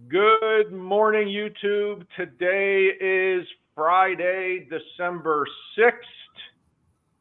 Good morning, YouTube. Today is Friday, December 6th,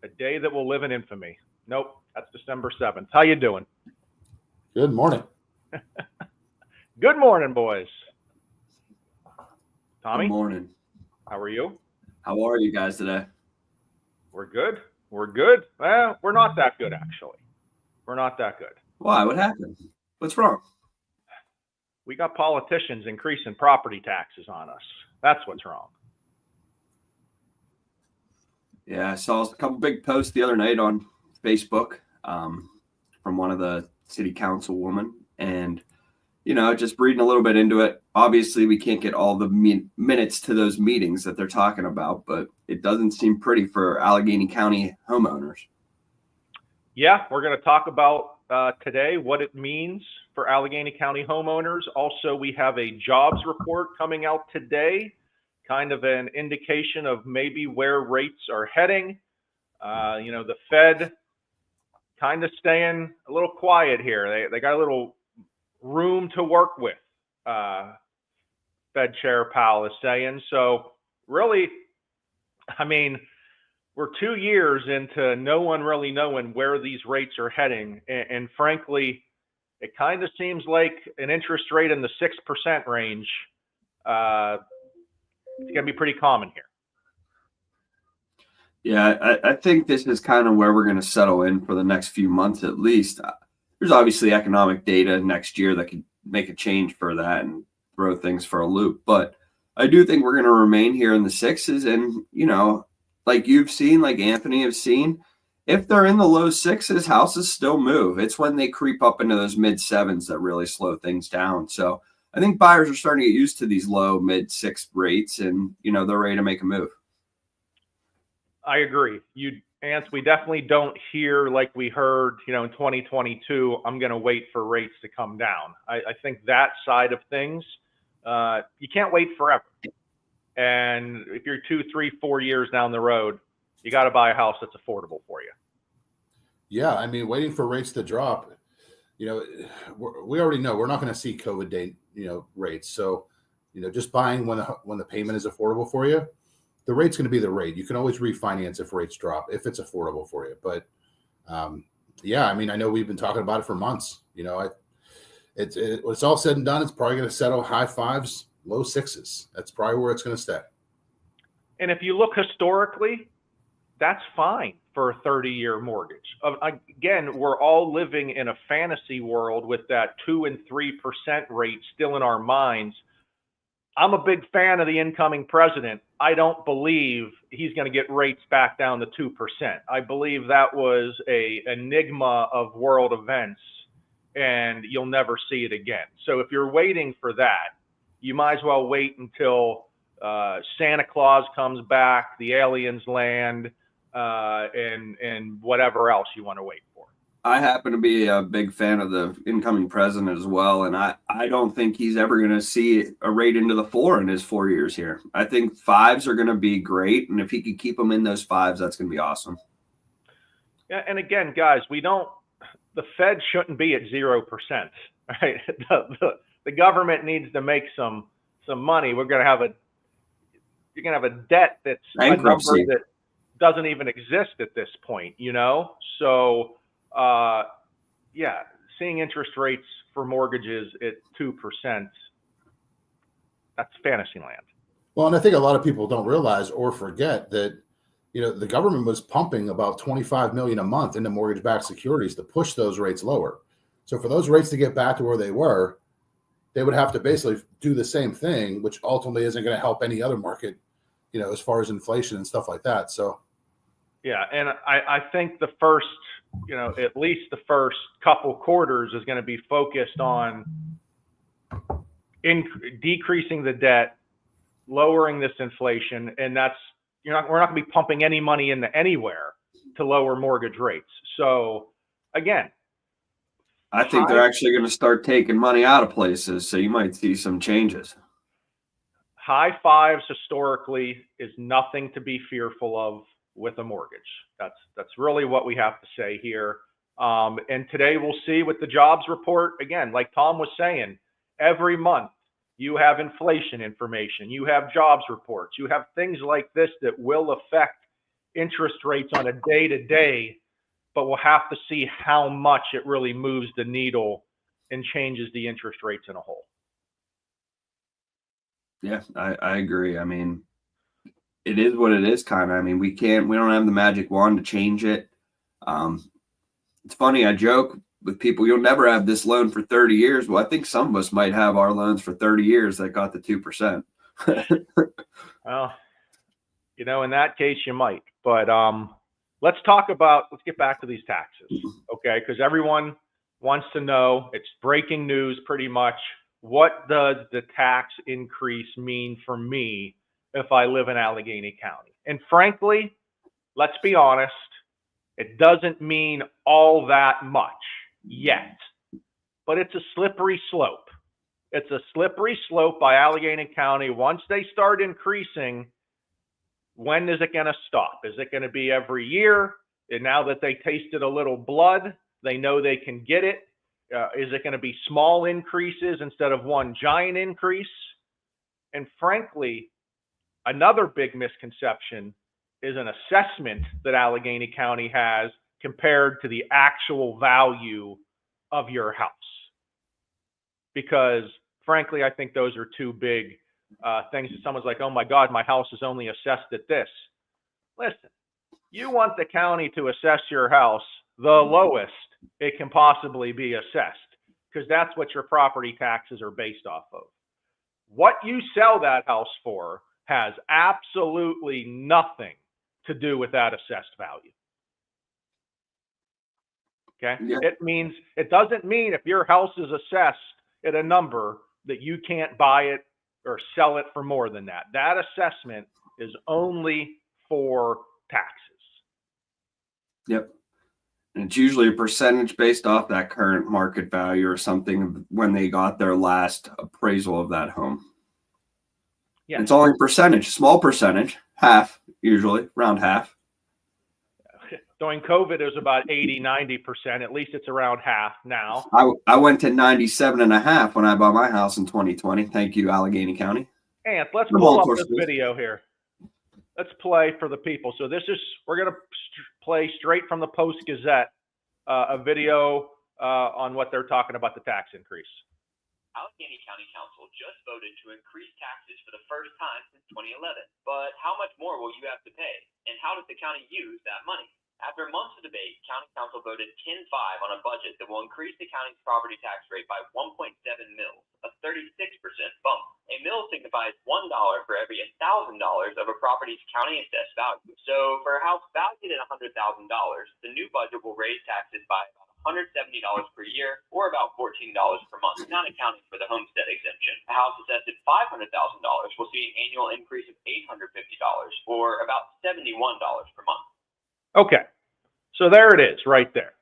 a day that will live in infamy. Nope, that's December 7th. How you doing? Good morning. Good morning, boys. Tommy? Good morning. How are you? How are you guys today? We're good. We're good. Well, we're not that good, actually. We're not that good. Why? What happened? What's wrong? We got politicians increasing property taxes on us. That's what's wrong. Yeah, I saw a couple big posts the other night on Facebook from one of the city council women, and just reading a little bit into it. Obviously, we can't get all the minutes to those meetings that they're talking about, but it doesn't seem pretty for Allegheny County homeowners. Yeah, we're going to talk about today what it means for Allegheny County homeowners. Also, we have a jobs report coming out today, kind of an indication of maybe where rates are heading. The Fed kind of staying a little quiet here. They got a little room to work with, Fed Chair Powell is saying. So really, we're 2 years into no one really knowing where these rates are heading. And frankly, it kind of seems like an interest rate in the 6% range. It's going to be pretty common here. Yeah, I think this is kind of where we're going to settle in for the next few months at least. There's obviously economic data next year that could make a change for that and throw things for a loop. But I do think we're going to remain here in the sixes. And, like you've seen, like Anthony have seen, if they're in the low sixes, houses still move. It's when they creep up into those mid sevens that really slow things down. So I think buyers are starting to get used to these low mid six rates, and they're ready to make a move. I agree. We definitely don't hear like we heard, in 2022, I'm going to wait for rates to come down. I think that side of things, you can't wait forever. And if you're 2, 3, 4 years down the road, you got to buy a house that's affordable for you. Yeah, waiting for rates to drop, we already know we're not going to see COVID day, rates. So, just buying when the payment is affordable for you, the rate's going to be the rate. You can always refinance if rates drop, if it's affordable for you. But I know we've been talking about it for months. When it's all said and done, it's probably going to settle high fives, low sixes. That's probably where it's going to stay. And if you look historically, that's fine for a 30-year mortgage. Again, we're all living in a fantasy world with that 2 and 3% rate still in our minds. I'm a big fan of the incoming president. I don't believe he's going to get rates back down to 2%. I believe that was an enigma of world events, and you'll never see it again. So if you're waiting for that, you might as well wait until Santa Claus comes back, the aliens land, and whatever else you want to wait for. I happen to be a big fan of the incoming president as well, and I don't think he's ever going to see a rate into the 4 in his 4 years here. I think 5s are going to be great, and if he could keep them in those 5s, that's going to be awesome. Yeah, and again, guys, the Fed shouldn't be at 0%, right? The government needs to make some money. You're going to have a debt that's bankruptcy. A number that doesn't even exist at this point, So, seeing interest rates for mortgages at 2%, that's fantasy land. Well, and I think a lot of people don't realize or forget that, the government was pumping about $25 million a month into mortgage-backed securities to push those rates lower. So for those rates to get back to where they were, they would have to basically do the same thing, which ultimately isn't going to help any other market, as far as inflation and stuff like that. So, yeah, and I think the first, at least the first couple quarters is going to be focused on decreasing the debt, lowering this inflation, and we're not going to be pumping any money into anywhere to lower mortgage rates. So again, I think they're actually going to start taking money out of places, so you might see some changes. High 5s historically is nothing to be fearful of with a mortgage. That's really what we have to say here. And today we'll see with the jobs report, again, like Tom was saying, every month you have inflation information, you have jobs reports, you have things like this that will affect interest rates on a day-to-day, but we'll have to see how much it really moves the needle and changes the interest rates in a whole. Yeah, I agree. I mean, it is what it is, kind of. I mean, we don't have the magic wand to change it. It's funny, I joke with people, you'll never have this loan for 30 years. Well, I think some of us might have our loans for 30 years that got the 2%. Well, in that case, you might. But let's get back to these taxes, okay? Because everyone wants to know, it's breaking news pretty much. What does the tax increase mean for me if I live in Allegheny County? And frankly, let's be honest, it doesn't mean all that much yet, but it's a slippery slope. It's a slippery slope by Allegheny County. Once they start increasing, when is it going to stop? Is it going to be every year? And now that they tasted a little blood, they know they can get it. Is it going to be small increases instead of one giant increase? And frankly, another big misconception is an assessment that Allegheny County has compared to the actual value of your house. Because frankly, I think those are two big things that someone's like, oh my God, my house is only assessed at this. Listen, you want the county to assess your house the lowest it can possibly be assessed, because that's what your property taxes are based off of. What you sell that house for has absolutely nothing to do with that assessed value. Okay? Yeah. It doesn't mean if your house is assessed at a number that you can't buy it or sell it for more than that. That assessment is only for taxes. Yep. And it's usually a percentage based off that current market value or something when they got their last appraisal of that home. Yeah. It's only a percentage, small percentage, half, usually around half. During COVID, it was about 80, 90%. At least it's around half now. I went to 97.5 when I bought my house in 2020. Thank you, Allegheny County. And let's pull up this video here. Let's play for the people. So we're going to play straight from the Post-Gazette, a video on what they're talking about the tax increase. Allegheny County Council just voted to increase taxes for the first time since 2011. But how much more will you have to pay? And how does the county use that money? After months of debate, County Council voted 10-5 on a budget that will increase the county's property tax rate by 1.7 mils, a 36% bump. A mil signifies $1 for every $1,000 of a property's county assessed value. So for a house valued at $100,000, the new budget will raise taxes by about $170 per year, or about $14 per month, not accounting for the homestead exemption. A house assessed at $500,000 will see an annual increase of $850, or about $71 per month. Okay, so there it is right there.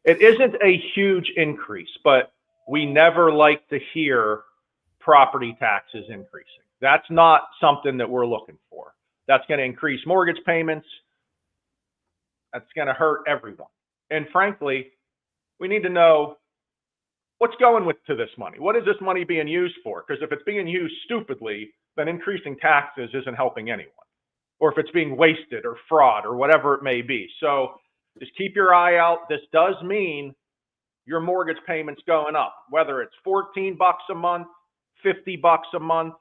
It isn't a huge increase, but we never like to hear property taxes increasing. That's not something that we're looking for. That's going to increase mortgage payments. That's going to hurt everyone. And frankly, we need to know what's going to this money. What is this money being used for? Because if it's being used stupidly, then increasing taxes isn't helping anyone. Or if it's being wasted or fraud or whatever it may be. So just keep your eye out. This does mean your mortgage payment's going up, whether it's $14 a month, $50 a month,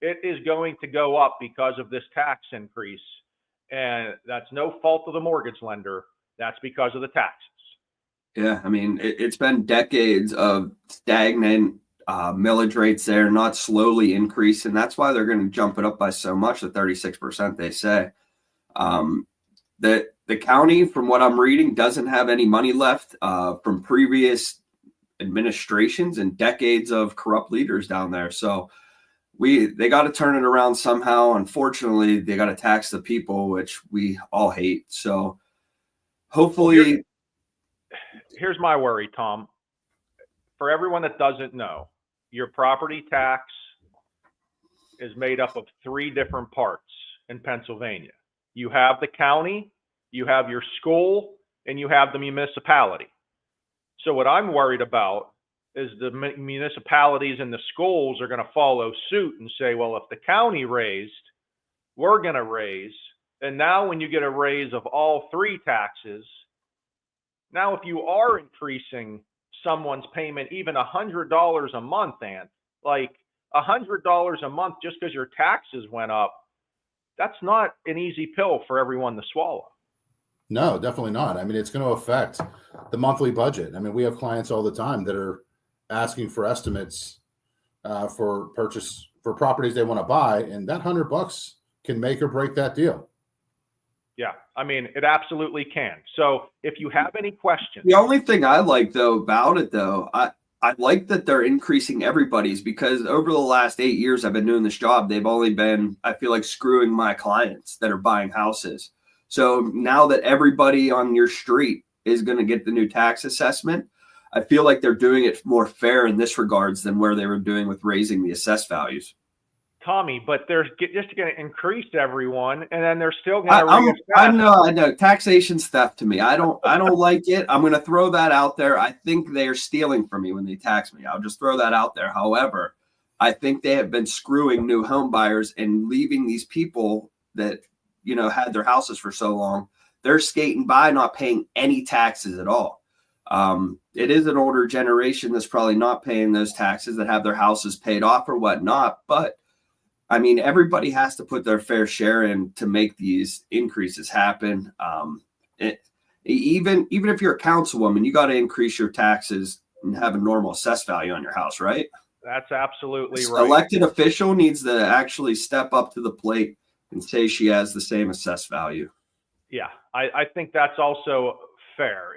it is going to go up because of this tax increase. And that's no fault of the mortgage lender. That's because of the taxes. Yeah, I mean, it's been decades of stagnant millage rates there, not slowly increasing. That's why they're going to jump it up by so much, the 36%, they say. The county, from what I'm reading, doesn't have any money left from previous administrations and decades of corrupt leaders down there. So they got to turn it around somehow. Unfortunately, they got to tax the people, which we all hate. So hopefully... Here's my worry, Tom. For everyone that doesn't know, your property tax is made up of 3 different parts in Pennsylvania. You have the county, you have your school, and you have the municipality. So what I'm worried about is the municipalities and the schools are going to follow suit and say, well, if the county raised, we're going to raise. And now when you get a raise of all three taxes, now if you are increasing someone's payment even $100 a month, and like $100 a month just because your taxes went up, that's not an easy pill for everyone to swallow. No, definitely not. I mean, it's going to affect the monthly budget. I mean, we have clients all the time that are asking for estimates for purchase for properties they want to buy, and that $100 can make or break that deal. Yeah, I mean, it absolutely can. So if you have any questions. The only thing I like, though, about it, though, I like that they're increasing everybody's, because over the last 8 years I've been doing this job, they've only been, I feel like, screwing my clients that are buying houses. So now that everybody on your street is going to get the new tax assessment, I feel like they're doing it more fair in this regards than where they were doing with raising the assessed values. Tommy, but they're just going to increase everyone, and then they're still going to I know. Taxation's theft to me. I don't like it. I'm going to throw that out there. I think they are stealing from me when they tax me. I'll just throw that out there. However, I think they have been screwing new home buyers and leaving these people that, you know, had their houses for so long. They're skating by, not paying any taxes at all. It is an older generation that's probably not paying those taxes, that have their houses paid off or whatnot. But I mean, everybody has to put their fair share in to make these increases happen. Even if you're a councilwoman, you got to increase your taxes and have a normal assessed value on your house, right? That's absolutely right. Elected official needs to actually step up to the plate and say she has the same assessed value. Yeah, I think that's also fair.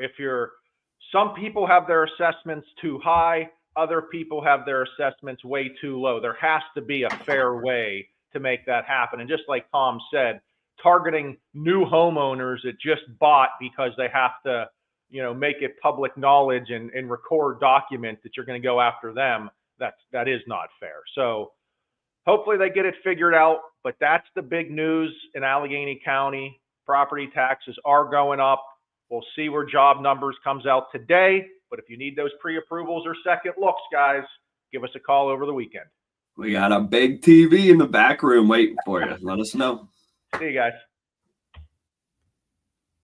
Some people have their assessments too high, other people have their assessments way too low. There has to be a fair way to make that happen. And just like Tom said, targeting new homeowners that just bought because they have to, you know, make it public knowledge and record document that you're going to go after them, that is not fair. So hopefully they get it figured out, but that's the big news in Allegheny County. Property taxes are going up. We'll see where job numbers comes out today. But if you need those pre-approvals or second looks, guys, give us a call over the weekend. We got a big TV in the back room waiting for you. Let us know. See you guys.